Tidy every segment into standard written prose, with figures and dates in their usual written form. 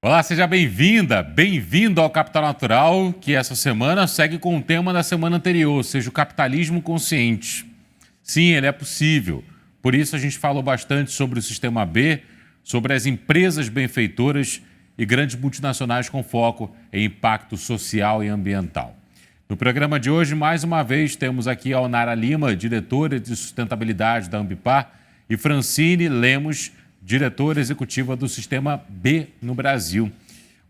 Olá, seja bem-vinda, bem-vindo ao Capital Natural, que essa semana segue com o tema da semana anterior, ou seja, o capitalismo consciente. Sim, ele é possível. Por isso a gente falou bastante sobre o Sistema B, sobre as empresas benfeitoras e grandes multinacionais com foco em impacto social e ambiental. No programa de hoje, mais uma vez, temos aqui a Onara Lima, diretora de sustentabilidade da Ambipar, e Francine Lemos, diretora executiva do Sistema B no Brasil.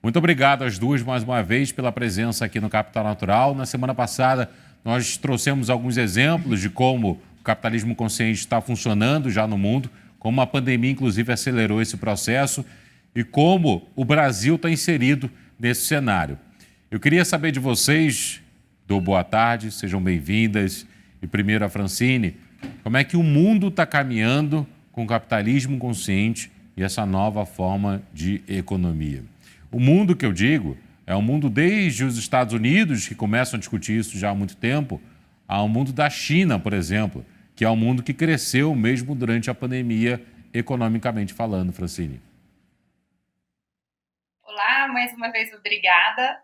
Muito obrigado às duas mais uma vez pela presença aqui no Capital Natural. Na semana passada, nós trouxemos alguns exemplos de como o capitalismo consciente está funcionando já no mundo, como a pandemia, inclusive, acelerou esse processo e como o Brasil está inserido nesse cenário. Eu queria saber de vocês, dou boa tarde, sejam bem-vindas. E primeiro a Francine, como é que o mundo está caminhando com o capitalismo consciente e essa nova forma de economia? O mundo que eu digo é um mundo desde os Estados Unidos, que começam a discutir isso já há muito tempo, ao mundo da China, por exemplo, que é um mundo que cresceu mesmo durante a pandemia, economicamente falando, Francine. Olá, mais uma vez obrigada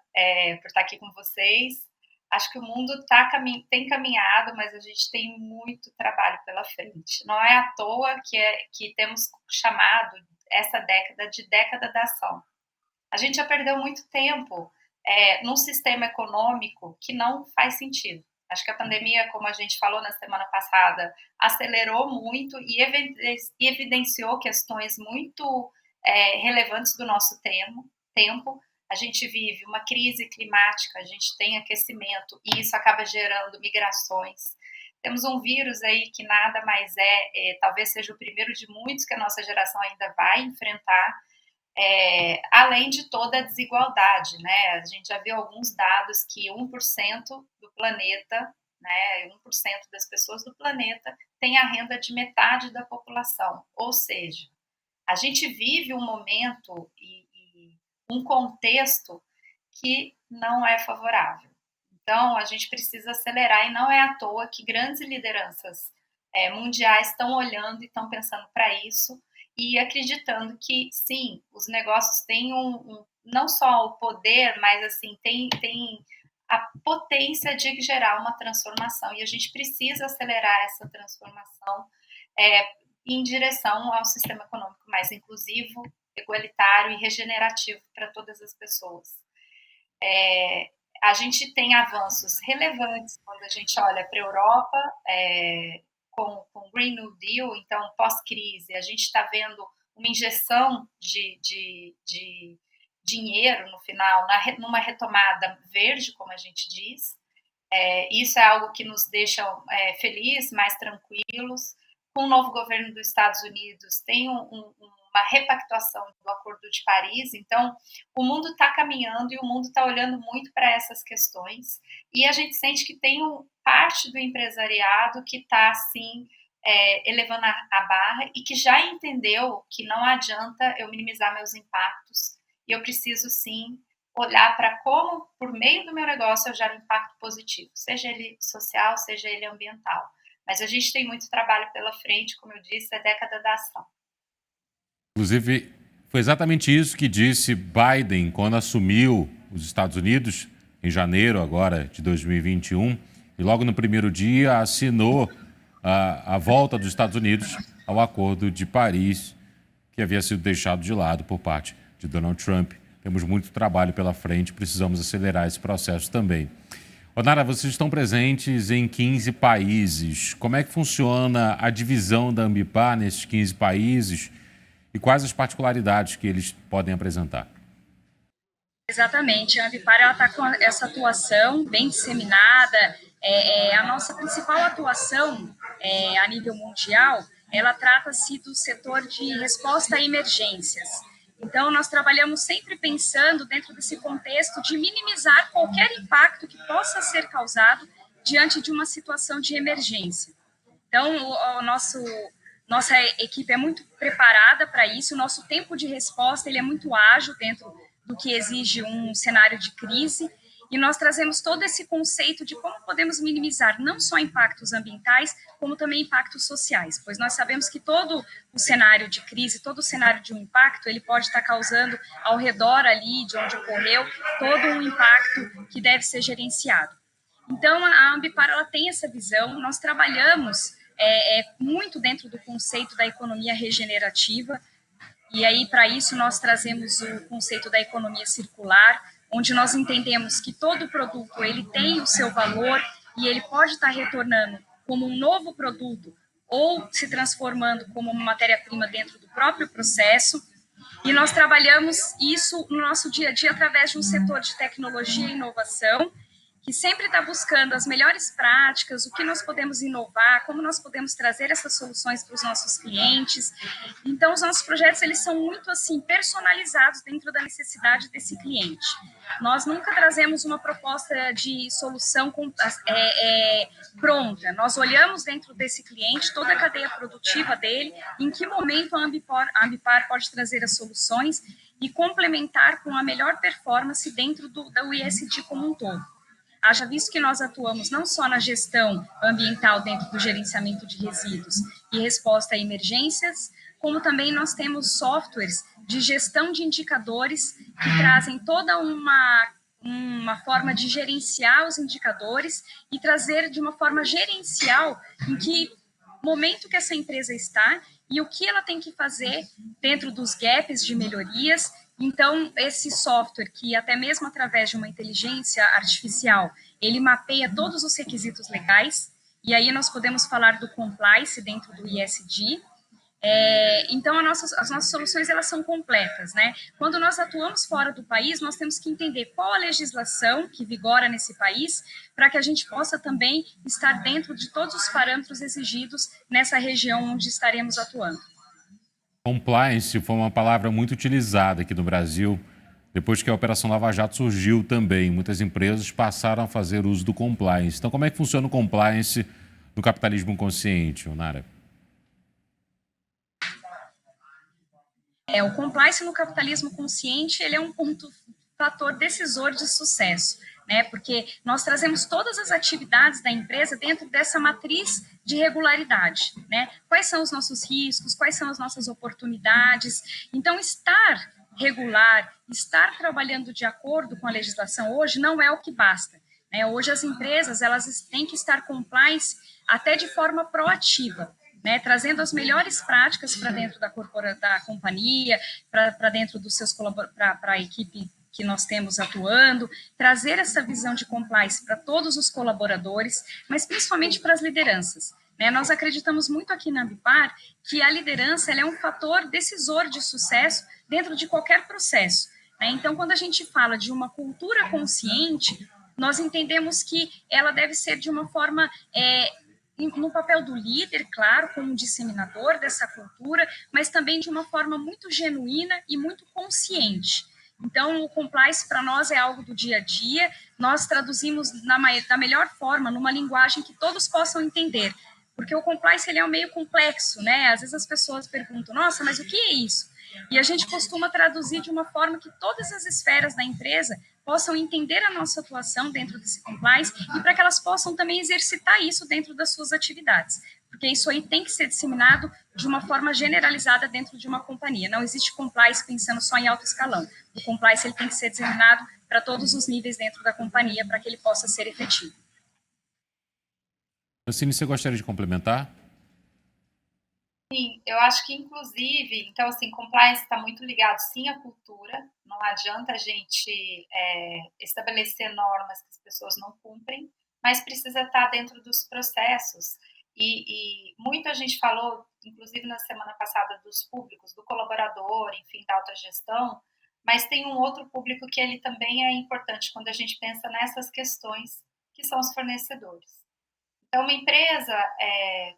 por estar aqui com vocês. Acho que o mundo tem caminhado, mas a gente tem muito trabalho pela frente. Não é à toa que temos chamado essa década de década da ação. A gente já perdeu muito tempo num sistema econômico que não faz sentido. Acho que a pandemia, como a gente falou na semana passada, acelerou muito e evidenciou questões muito relevantes do nosso tempo. A gente vive uma crise climática, a gente tem aquecimento e isso acaba gerando migrações. Temos um vírus aí que nada mais talvez seja o primeiro de muitos que a nossa geração ainda vai enfrentar, além de toda a desigualdade, né? A gente já viu alguns dados que 1% do planeta, né, 1% das pessoas do planeta tem a renda de metade da população, ou seja, a gente vive um momento e um contexto que não é favorável. Então, a gente precisa acelerar e não é à toa que grandes lideranças mundiais estão olhando e estão pensando para isso e acreditando que, sim, os negócios têm não só o poder, mas assim, tem a potência de gerar uma transformação e a gente precisa acelerar essa transformação em direção ao sistema econômico mais inclusivo, igualitário e regenerativo para todas as pessoas. A gente tem avanços relevantes quando a gente olha para a Europa, com o Green New Deal, então pós-crise, a gente está vendo uma injeção de dinheiro no final, numa retomada verde, como a gente diz. Isso é algo que nos deixa felizes, mais tranquilos. Com o novo governo dos Estados Unidos, tem uma repactuação do Acordo de Paris, então o mundo está caminhando e o mundo está olhando muito para essas questões e a gente sente que tem parte do empresariado que está, sim, elevando a barra e que já entendeu que não adianta eu minimizar meus impactos e eu preciso, sim, olhar para como, por meio do meu negócio, eu gero impacto positivo, seja ele social, seja ele ambiental. Mas a gente tem muito trabalho pela frente, como eu disse, é década da ação. Inclusive, foi exatamente isso que disse Biden quando assumiu os Estados Unidos, em janeiro agora de 2021, e logo no primeiro dia assinou a volta dos Estados Unidos ao Acordo de Paris, que havia sido deixado de lado por parte de Donald Trump. Temos muito trabalho pela frente, precisamos acelerar esse processo também. Onara, vocês estão presentes em 15 países. Como é que funciona a divisão da Ambipar nesses 15 países e quais as particularidades que eles podem apresentar? Exatamente, a Ambipar está com essa atuação bem disseminada. A nossa principal atuação a nível mundial, ela trata-se do setor de resposta a emergências. Então, nós trabalhamos sempre pensando dentro desse contexto de minimizar qualquer impacto que possa ser causado diante de uma situação de emergência. Então, nossa equipe é muito preparada para isso, o nosso tempo de resposta ele é muito ágil dentro do que exige um cenário de crise, e nós trazemos todo esse conceito de como podemos minimizar não só impactos ambientais, como também impactos sociais, pois nós sabemos que todo o cenário de crise, todo o cenário de um impacto, ele pode estar causando ao redor ali de onde ocorreu todo um impacto que deve ser gerenciado. Então, a Ambipar ela tem essa visão, nós trabalhamos muito dentro do conceito da economia regenerativa, e aí, para isso, nós trazemos o conceito da economia circular, onde nós entendemos que todo produto ele tem o seu valor e ele pode estar retornando como um novo produto ou se transformando como uma matéria-prima dentro do próprio processo. E nós trabalhamos isso no nosso dia a dia através de um setor de tecnologia e inovação, que sempre está buscando as melhores práticas, o que nós podemos inovar, como nós podemos trazer essas soluções para os nossos clientes. Então, os nossos projetos eles são muito assim personalizados dentro da necessidade desse cliente. Nós nunca trazemos uma proposta de solução pronta. Nós olhamos dentro desse cliente toda a cadeia produtiva dele, em que momento a Ambipar pode trazer as soluções e complementar com a melhor performance dentro do ESG como um todo. Haja visto que nós atuamos não só na gestão ambiental dentro do gerenciamento de resíduos e resposta a emergências, como também nós temos softwares de gestão de indicadores que trazem toda uma forma de gerenciar os indicadores e trazer de uma forma gerencial em que momento que essa empresa está e o que ela tem que fazer dentro dos gaps de melhorias. Então, esse software, que até mesmo através de uma inteligência artificial, ele mapeia todos os requisitos legais, e aí nós podemos falar do compliance dentro do ESG. Então, as nossas soluções elas são completas, né? Quando nós atuamos fora do país, nós temos que entender qual a legislação que vigora nesse país, para que a gente possa também estar dentro de todos os parâmetros exigidos nessa região onde estaremos atuando. Compliance foi uma palavra muito utilizada aqui no Brasil, depois que a Operação Lava Jato surgiu também. Muitas empresas passaram a fazer uso do compliance. Então, como é que funciona o compliance no capitalismo consciente, Onara? O compliance no capitalismo consciente ele é um fator decisor de sucesso, né? Porque nós trazemos todas as atividades da empresa dentro dessa matriz de regularidade, né? Quais são os nossos riscos, quais são as nossas oportunidades. Então, estar regular, estar trabalhando de acordo com a legislação hoje não é o que basta, né? Hoje as empresas elas têm que estar compliance até de forma proativa, né, trazendo as melhores práticas para dentro da companhia, para dentro dos seus para a equipe que nós temos atuando, trazer essa visão de compliance para todos os colaboradores, mas principalmente para as lideranças. Né? Nós acreditamos muito aqui na Ambipar que a liderança ela é um fator decisor de sucesso dentro de qualquer processo. Né? Então, quando a gente fala de uma cultura consciente, nós entendemos que ela deve ser de uma forma no papel do líder, claro, como disseminador dessa cultura, mas também de uma forma muito genuína e muito consciente. Então, o compliance para nós é algo do dia a dia, nós traduzimos da melhor forma, numa linguagem que todos possam entender, porque o compliance ele é um meio complexo, né? Às vezes as pessoas perguntam, nossa, mas o que é isso? E a gente costuma traduzir de uma forma que todas as esferas da empresa possam entender a nossa atuação dentro desse compliance e para que elas possam também exercitar isso dentro das suas atividades. Porque isso aí tem que ser disseminado de uma forma generalizada dentro de uma companhia. Não existe compliance pensando só em alto escalão. O compliance ele tem que ser disseminado para todos os níveis dentro da companhia para que ele possa ser efetivo. Francine, você gostaria de complementar? Sim, eu acho que inclusive, então assim, compliance está muito ligado sim à cultura, não adianta a gente estabelecer normas que as pessoas não cumprem, mas precisa estar dentro dos processos, e muita gente falou, inclusive na semana passada, dos públicos, do colaborador, enfim, da autogestão, mas tem um outro público que ele também é importante quando a gente pensa nessas questões, que são os fornecedores. Então, uma empresa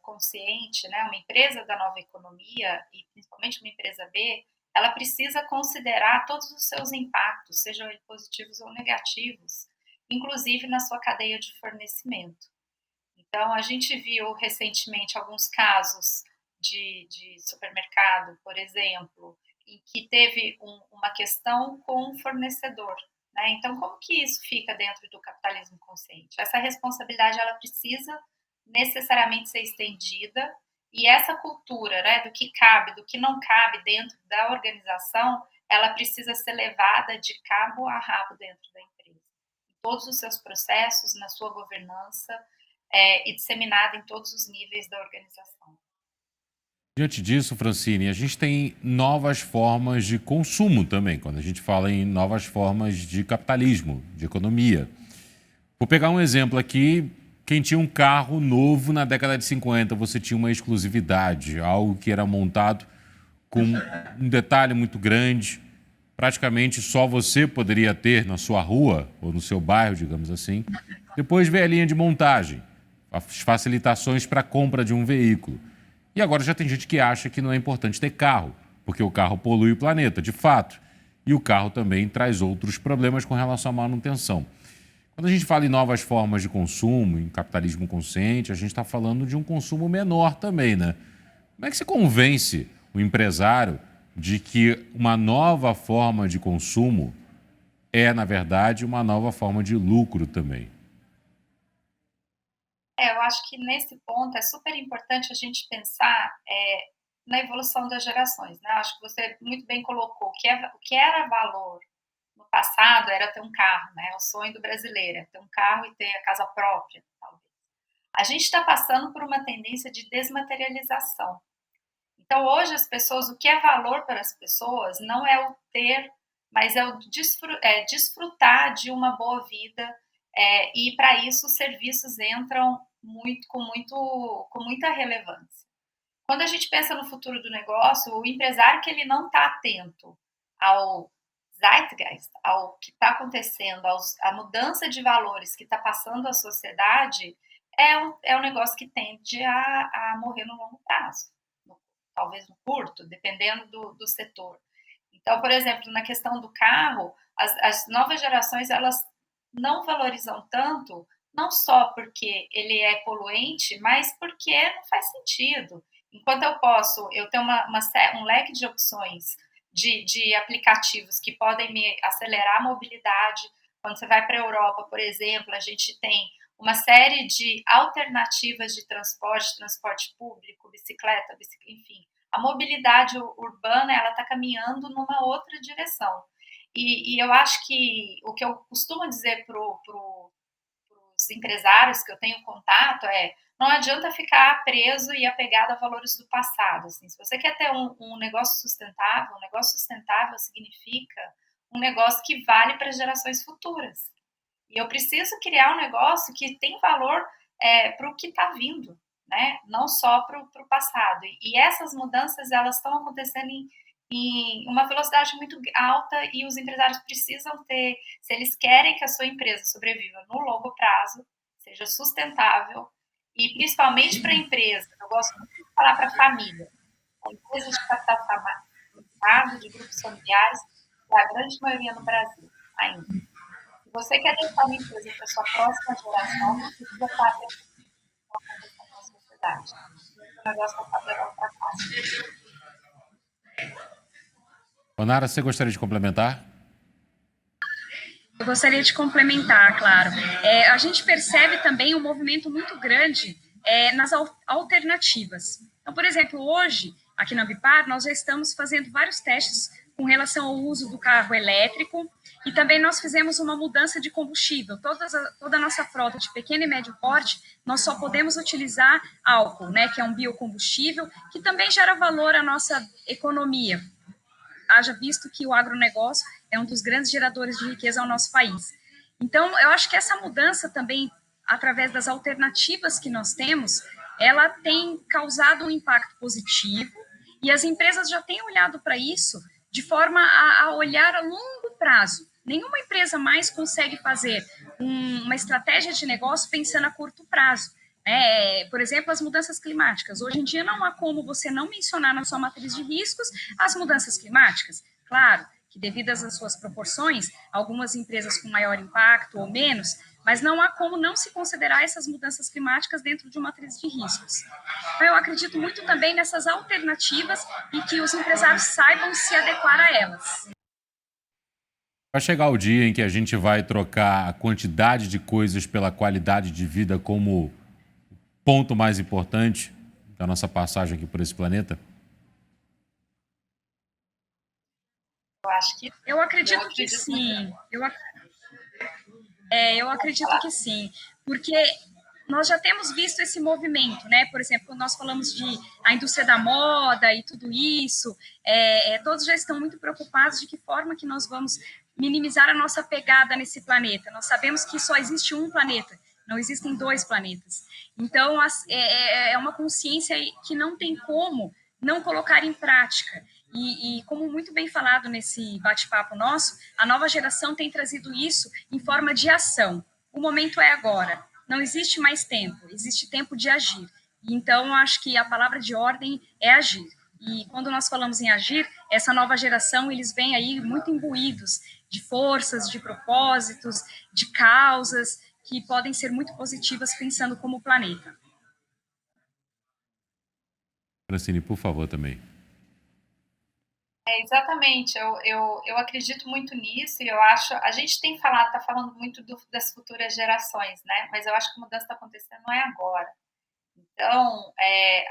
consciente, né, uma empresa da nova economia, e principalmente uma empresa B, ela precisa considerar todos os seus impactos, sejam eles positivos ou negativos, inclusive na sua cadeia de fornecimento. Então, a gente viu recentemente alguns casos de supermercado, por exemplo, em que teve uma questão com o fornecedor. né? Então, como que isso fica dentro do capitalismo consciente? Essa responsabilidade ela precisa necessariamente ser estendida e essa cultura, né, do que cabe, do que não cabe dentro da organização, ela precisa ser levada de cabo a rabo dentro da empresa, em todos os seus processos, na sua governança e disseminada em todos os níveis da organização. Diante disso, Francine, a gente tem novas formas de consumo também, quando a gente fala em novas formas de capitalismo, de economia. Vou pegar um exemplo aqui. Quem tinha um carro novo na década de 50, você tinha uma exclusividade, algo que era montado com um detalhe muito grande, praticamente só você poderia ter na sua rua ou no seu bairro, digamos assim. Depois veio a linha de montagem, as facilitações para a compra de um veículo. E agora já tem gente que acha que não é importante ter carro, porque o carro polui o planeta, de fato. E o carro também traz outros problemas com relação à manutenção. Quando a gente fala em novas formas de consumo, em capitalismo consciente, a gente está falando de um consumo menor também, né? Como é que você convence o empresário de que uma nova forma de consumo é, na verdade, uma nova forma de lucro também? Eu acho que nesse ponto é super importante a gente pensar na evolução das gerações, né? Acho que você muito bem colocou o que era valor no passado era ter um carro, né? O sonho do brasileiro é ter um carro e ter a casa própria, talvez. A gente está passando por uma tendência de desmaterialização. Então, hoje, as pessoas, o que é valor para as pessoas não é o ter, mas é o desfrutar de uma boa vida. E, para isso, os serviços entram com muita relevância. Quando a gente pensa no futuro do negócio, o empresário que ele não está atento ao zeitgeist, ao que está acontecendo, à mudança de valores que está passando a sociedade, é um negócio que tende a morrer no longo prazo, talvez no curto, dependendo do setor. Então, por exemplo, na questão do carro, as novas gerações elas não valorizam tanto, não só porque ele é poluente, mas porque não faz sentido. Enquanto eu tenho um leque de opções de aplicativos que podem me acelerar a mobilidade. Quando você vai para a Europa, por exemplo, a gente tem uma série de alternativas de transporte público, bicicleta, enfim. A mobilidade urbana ela está caminhando numa outra direção. E eu acho que o que eu costumo dizer para os empresários que eu tenho contato não adianta ficar preso e apegado a valores do passado. Assim. Se você quer ter um negócio sustentável significa um negócio que vale para gerações futuras. E eu preciso criar um negócio que tem valor para o que está vindo, né? Não só para o passado. E essas mudanças elas estão acontecendo em uma velocidade muito alta e os empresários precisam ter, se eles querem que a sua empresa sobreviva no longo prazo, seja sustentável e principalmente para a empresa, eu gosto muito de falar para a família, a empresa de capital familiar, de grupos familiares, que é a grande maioria no Brasil ainda. Se você quer deixar uma empresa para a sua próxima geração, você precisa fazer uma condição na sociedade. O negócio está levando para casa. Onara, você gostaria de complementar? Eu gostaria de complementar, claro. A gente percebe também um movimento muito grande nas alternativas. Então, por exemplo, hoje, aqui na Ambipar, nós já estamos fazendo vários testes com relação ao uso do carro elétrico e também nós fizemos uma mudança de combustível. Toda a nossa frota de pequeno e médio porte, nós só podemos utilizar álcool, né, que é um biocombustível, que também gera valor à nossa economia. Haja visto que o agronegócio é um dos grandes geradores de riqueza ao nosso país. Então, eu acho que essa mudança também, através das alternativas que nós temos, ela tem causado um impacto positivo e as empresas já têm olhado para isso de forma a olhar a longo prazo. Nenhuma empresa mais consegue fazer uma estratégia de negócio pensando a curto prazo. Por exemplo, as mudanças climáticas. Hoje em dia não há como você não mencionar na sua matriz de riscos as mudanças climáticas. Claro que devidas às suas proporções, algumas empresas com maior impacto ou menos, mas não há como não se considerar essas mudanças climáticas dentro de uma matriz de riscos. Então, eu acredito muito também nessas alternativas e que os empresários saibam se adequar a elas. Vai chegar o dia em que a gente vai trocar a quantidade de coisas pela qualidade de vida como ponto mais importante da nossa passagem aqui por esse planeta? Eu acho que Eu acredito que acredito muito. sim. Eu acredito que sim, porque nós já temos visto esse movimento, né? Por exemplo, quando nós falamos de a indústria da moda e tudo isso, todos já estão muito preocupados de que forma que nós vamos minimizar a nossa pegada nesse planeta. Nós sabemos que só existe um planeta, não existem dois planetas. Então, é uma consciência que não tem como não colocar em prática. E como muito bem falado nesse bate-papo nosso, a nova geração tem trazido isso em forma de ação. O momento é agora. Não existe mais tempo, existe tempo de agir. Então, acho que a palavra de ordem é agir. E quando nós falamos em agir, essa nova geração, eles vêm aí muito imbuídos de forças, de propósitos, de causas que podem ser muito positivas pensando como planeta. Francine, por favor, também. Exatamente, eu acredito muito nisso e eu acho, a gente tem falado, está falando muito das futuras gerações, né? Mas eu acho que a mudança está acontecendo não é agora. Então,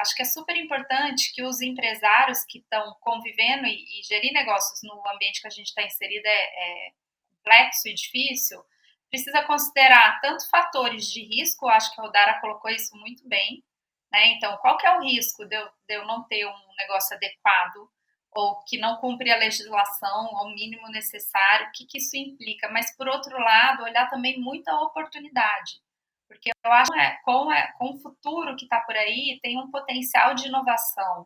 acho que é super importante que os empresários que estão convivendo e gerir negócios no ambiente que a gente está inserido é complexo e difícil, precisa considerar tanto fatores de risco, acho que a Odara colocou isso muito bem, né? Então, qual que é o risco de eu não ter um negócio adequado ou que não cumpre a legislação ao mínimo necessário, o que isso implica? Mas, por outro lado, olhar também muita oportunidade, porque eu acho que com o futuro que está por aí, tem um potencial de inovação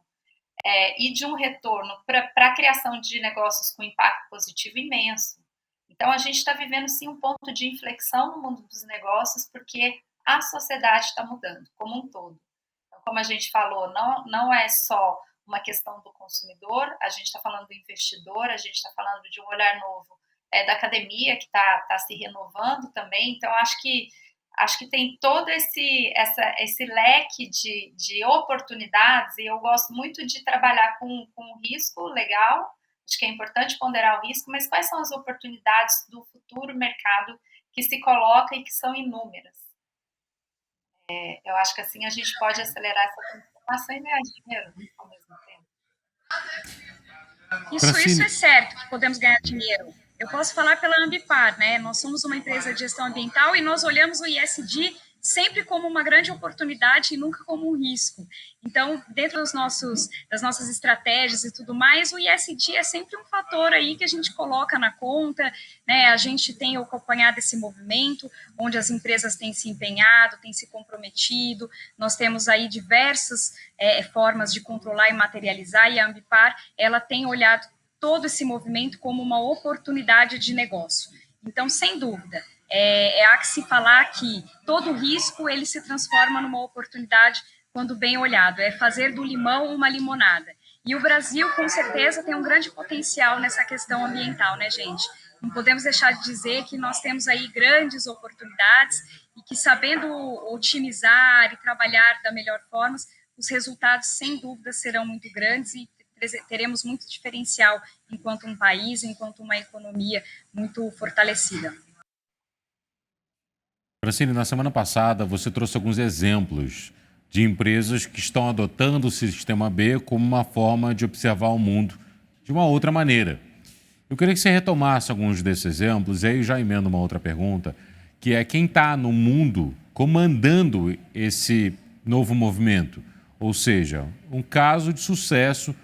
e de um retorno para a criação de negócios com impacto positivo imenso. Então, a gente está vivendo, sim, um ponto de inflexão no mundo dos negócios, porque a sociedade está mudando como um todo. Então, como a gente falou, não é só uma questão do consumidor, a gente está falando do investidor, a gente está falando de um olhar novo da academia, que está se renovando também. Então, acho que tem todo esse leque de oportunidades, e eu gosto muito de trabalhar com risco legal. Acho que é importante ponderar o risco, mas quais são as oportunidades do futuro mercado que se coloca e que são inúmeras? Eu acho que assim a gente pode acelerar essa transformação e ganhar dinheiro ao mesmo tempo. Isso é certo, que podemos ganhar dinheiro. Eu posso falar pela Ambipar, né? Nós somos uma empresa de gestão ambiental e nós olhamos o ISD sempre como uma grande oportunidade e nunca como um risco. Então, dentro das nossas estratégias e tudo mais, o ISD é sempre um fator aí que a gente coloca na conta, né? A gente tem acompanhado esse movimento, onde as empresas têm se empenhado, têm se comprometido, nós temos aí diversas formas de controlar e materializar, e a Ambipar, ela tem olhado todo esse movimento como uma oportunidade de negócio. Então, sem dúvida, há que se falar que todo risco ele se transforma numa oportunidade quando bem olhado, é fazer do limão uma limonada. E o Brasil, com certeza, tem um grande potencial nessa questão ambiental, né, gente? Não podemos deixar de dizer que nós temos aí grandes oportunidades e que, sabendo otimizar e trabalhar da melhor forma, os resultados, sem dúvida, serão muito grandes e teremos muito diferencial enquanto um país, enquanto uma economia muito fortalecida. Francine, na semana passada você trouxe alguns exemplos de empresas que estão adotando o sistema B como uma forma de observar o mundo de uma outra maneira. Eu queria que você retomasse alguns desses exemplos, e aí eu já emendo uma outra pergunta, que é quem está no mundo comandando esse novo movimento. Ou seja, um caso de sucesso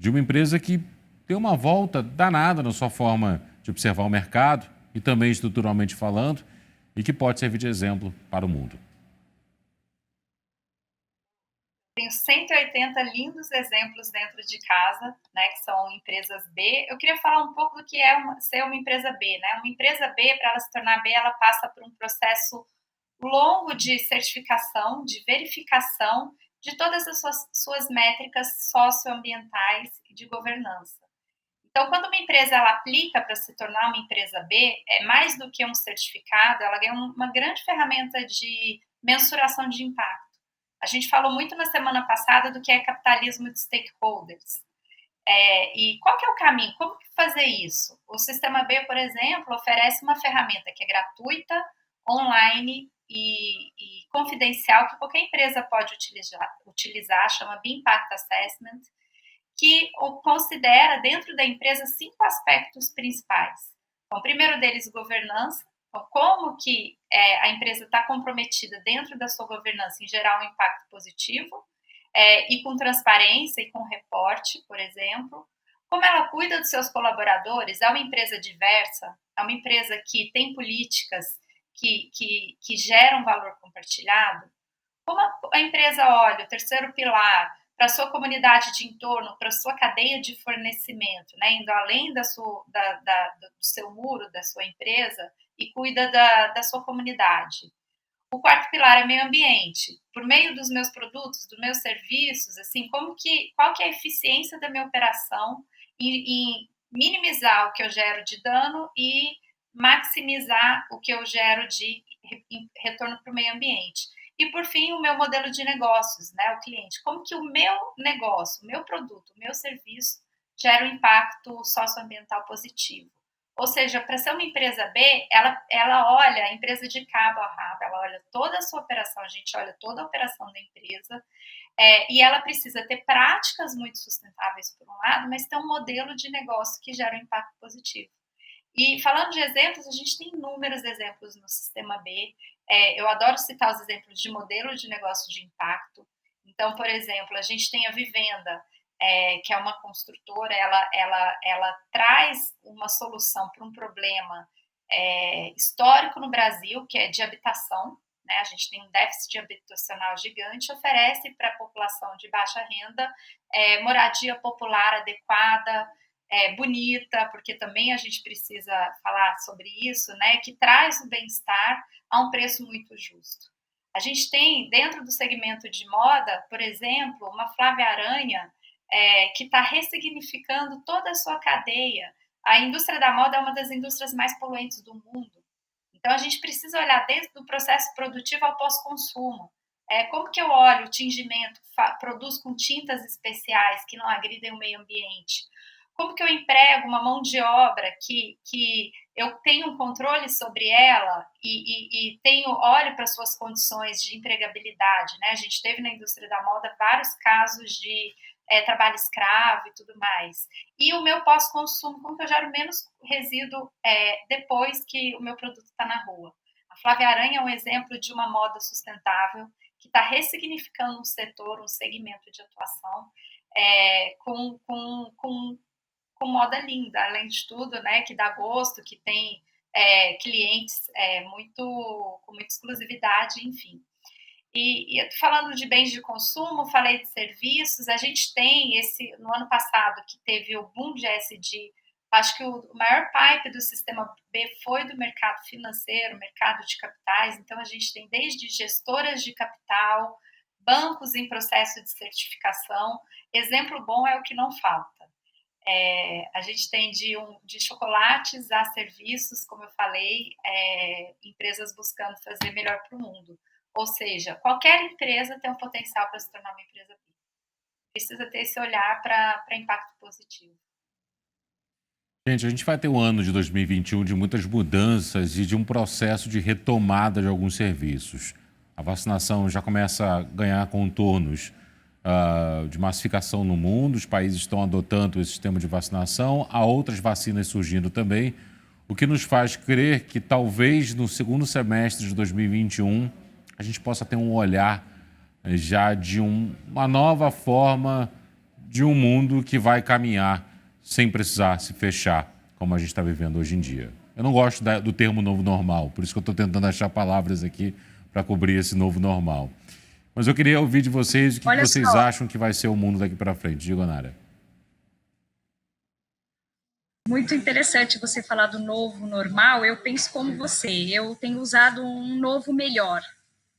de uma empresa que tem uma volta danada na sua forma de observar o mercado e também estruturalmente falando, e que pode servir de exemplo para o mundo. Tenho 180 lindos exemplos dentro de casa, né, que são empresas B. Eu queria falar um pouco do que é ser uma empresa B, né? Uma empresa B, para ela se tornar B, ela passa por um processo longo de certificação, de verificação de todas as suas métricas socioambientais e de governança. Então, quando uma empresa ela aplica para se tornar uma empresa B, é mais do que um certificado, ela ganha uma grande ferramenta de mensuração de impacto. A gente falou muito na semana passada do que é capitalismo de stakeholders. E qual que é o caminho? Como fazer isso? O Sistema B, por exemplo, oferece uma ferramenta que é gratuita, online e confidencial, que qualquer empresa pode utilizar, chama B Impact Assessment, que considera dentro da empresa 5 aspectos principais. Então, o primeiro deles, governança. Então, como que a empresa está comprometida dentro da sua governança em gerar um impacto positivo, e com transparência e com reporte, por exemplo. Como ela cuida dos seus colaboradores, é uma empresa diversa, é uma empresa que tem políticas que geram valor compartilhado. Como a empresa olha, o terceiro pilar, para a sua comunidade de entorno, para a sua cadeia de fornecimento, né, indo além do seu muro, da sua empresa, e cuida da sua comunidade. O quarto pilar é meio ambiente. Por meio dos meus produtos, dos meus serviços, assim, qual que é a eficiência da minha operação em minimizar o que eu gero de dano e maximizar o que eu gero de retorno para o meio ambiente. E, por fim, o meu modelo de negócios, né, o cliente. Como que o meu negócio, o meu produto, o meu serviço gera um impacto socioambiental positivo. Ou seja, para ser uma empresa B, ela olha a empresa de cabo a rabo, ela olha toda a sua operação, a gente olha toda a operação da empresa, e ela precisa ter práticas muito sustentáveis, por um lado, mas ter um modelo de negócio que gera um impacto positivo. E falando de exemplos, a gente tem inúmeros exemplos no Sistema B. Eu adoro citar os exemplos de modelo de negócio de impacto. Então, por exemplo, a gente tem a Vivenda, que é uma construtora, ela traz uma solução para um problema histórico no Brasil, que é de habitação, né? A gente tem um déficit habitacional gigante, oferece para a população de baixa renda moradia popular adequada, bonita, porque também a gente precisa falar sobre isso, né? Que traz o bem-estar a um preço muito justo. A gente tem, dentro do segmento de moda, por exemplo, uma Flávia Aranha, que está ressignificando toda a sua cadeia. A indústria da moda é uma das indústrias mais poluentes do mundo. Então, a gente precisa olhar desde o processo produtivo ao pós-consumo. Como que eu olho o tingimento, produz com tintas especiais que não agridem o meio ambiente? Como que eu emprego uma mão de obra que eu tenho um controle sobre ela e olho para suas condições de empregabilidade, né? A gente teve na indústria da moda vários casos de trabalho escravo e tudo mais. E o meu pós-consumo, como que eu gero menos resíduo depois que o meu produto está na rua. A Flávia Aranha é um exemplo de uma moda sustentável que está ressignificando um setor, um segmento de atuação com moda linda, além de tudo, né, que dá gosto, que tem clientes com muita exclusividade, enfim. E falando de bens de consumo, falei de serviços, a gente tem no ano passado, que teve o boom de ESG, acho que o maior pipe do Sistema B foi do mercado financeiro, mercado de capitais, então a gente tem desde gestoras de capital, bancos em processo de certificação, exemplo bom é o que não falta. A gente tem de chocolates a serviços, como eu falei, empresas buscando fazer melhor para o mundo. Ou seja, qualquer empresa tem um potencial para se tornar uma empresa B. Precisa ter esse olhar para impacto positivo. Gente, a gente vai ter um ano de 2021 de muitas mudanças e de um processo de retomada de alguns serviços. A vacinação já começa a ganhar contornos de massificação no mundo, os países estão adotando esse sistema de vacinação, há outras vacinas surgindo também, o que nos faz crer que talvez no segundo semestre de 2021 a gente possa ter um olhar já de uma nova forma de um mundo que vai caminhar sem precisar se fechar, como a gente está vivendo hoje em dia. Eu não gosto do termo novo normal, por isso que eu estou tentando achar palavras aqui para cobrir esse novo normal. Mas eu queria ouvir de vocês o que vocês acham que vai ser o mundo daqui para frente. Diga, Nara. Muito interessante você falar do novo normal. Eu penso como você. Eu tenho usado um novo melhor.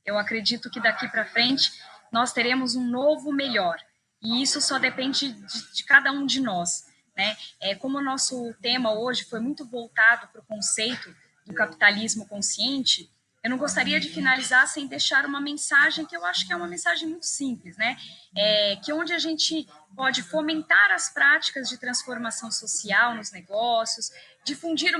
Eu acredito que daqui para frente nós teremos um novo melhor. E isso só depende de cada um de nós, né? Como o nosso tema hoje foi muito voltado para o conceito do capitalismo consciente, eu não gostaria de finalizar sem deixar uma mensagem que eu acho que é uma mensagem muito simples, né? Que onde a gente pode fomentar as práticas de transformação social nos negócios, difundir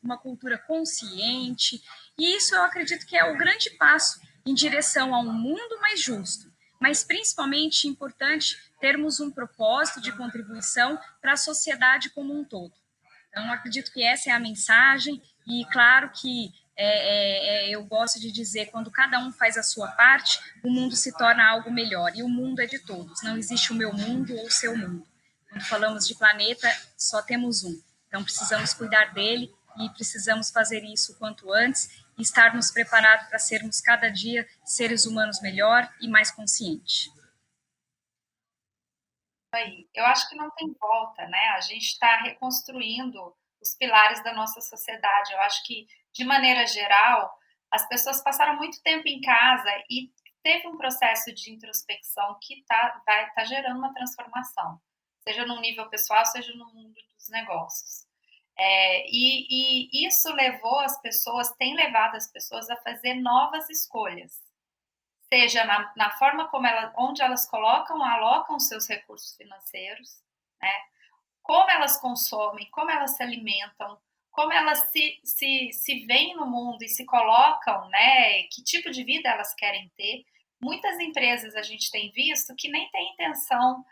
uma cultura consciente, e isso eu acredito que é o grande passo em direção a um mundo mais justo, mas principalmente importante termos um propósito de contribuição para a sociedade como um todo. Então, acredito que essa é a mensagem, e claro que eu gosto de dizer, quando cada um faz a sua parte, o mundo se torna algo melhor, e o mundo é de todos, não existe o meu mundo ou o seu mundo. Quando falamos de planeta, só temos um, então precisamos cuidar dele e precisamos fazer isso o quanto antes e estarmos preparados para sermos cada dia seres humanos melhor e mais conscientes. Aí. Eu acho que não tem volta, né? A gente está reconstruindo os pilares da nossa sociedade. Eu acho que, de maneira geral, as pessoas passaram muito tempo em casa e teve um processo de introspecção que vai tá gerando uma transformação, seja no nível pessoal, seja no mundo dos negócios. E isso levou as pessoas, tem levado as pessoas a fazer novas escolhas, seja na forma como onde elas alocam seus recursos financeiros, né? Como elas consomem, como elas se alimentam, como elas se veem no mundo e se colocam, né? Que tipo de vida elas querem ter. Muitas empresas a gente tem visto que nem tem intenção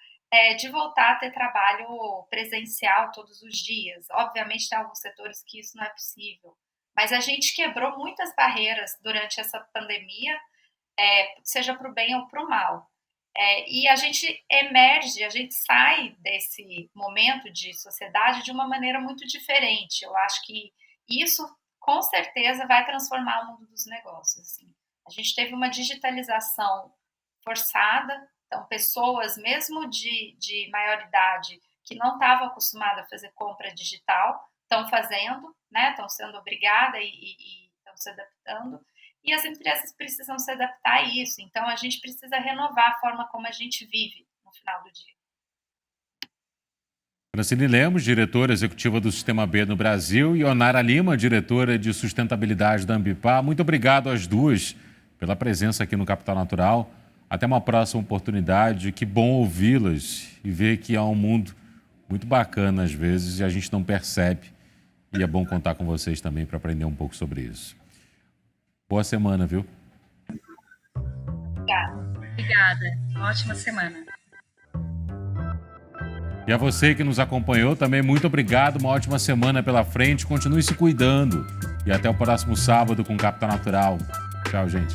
de voltar a ter trabalho presencial todos os dias. Obviamente tem alguns setores que isso não é possível, mas a gente quebrou muitas barreiras durante essa pandemia, seja para o bem ou para o mal. E a gente emerge, a gente sai desse momento de sociedade de uma maneira muito diferente. Eu acho que isso, com certeza, vai transformar o mundo dos negócios. Assim. A gente teve uma digitalização forçada, então pessoas, mesmo de maior idade, que não estavam acostumadas a fazer compra digital, estão fazendo, né? Estão sendo obrigadas e estão se adaptando. E as empresas precisam se adaptar a isso. Então, a gente precisa renovar a forma como a gente vive no final do dia. Francine Lemos, diretora executiva do Sistema B no Brasil, e Onara Lima, diretora de sustentabilidade da Ambipar. Muito obrigado às duas pela presença aqui no Capital Natural. Até uma próxima oportunidade. Que bom ouvi-las e ver que há um mundo muito bacana às vezes e a gente não percebe. E é bom contar com vocês também para aprender um pouco sobre isso. Boa semana, viu? Obrigada. Uma ótima semana. E a você que nos acompanhou também, muito obrigado. Uma ótima semana pela frente. Continue se cuidando. E até o próximo sábado com Capital Natural. Tchau, gente.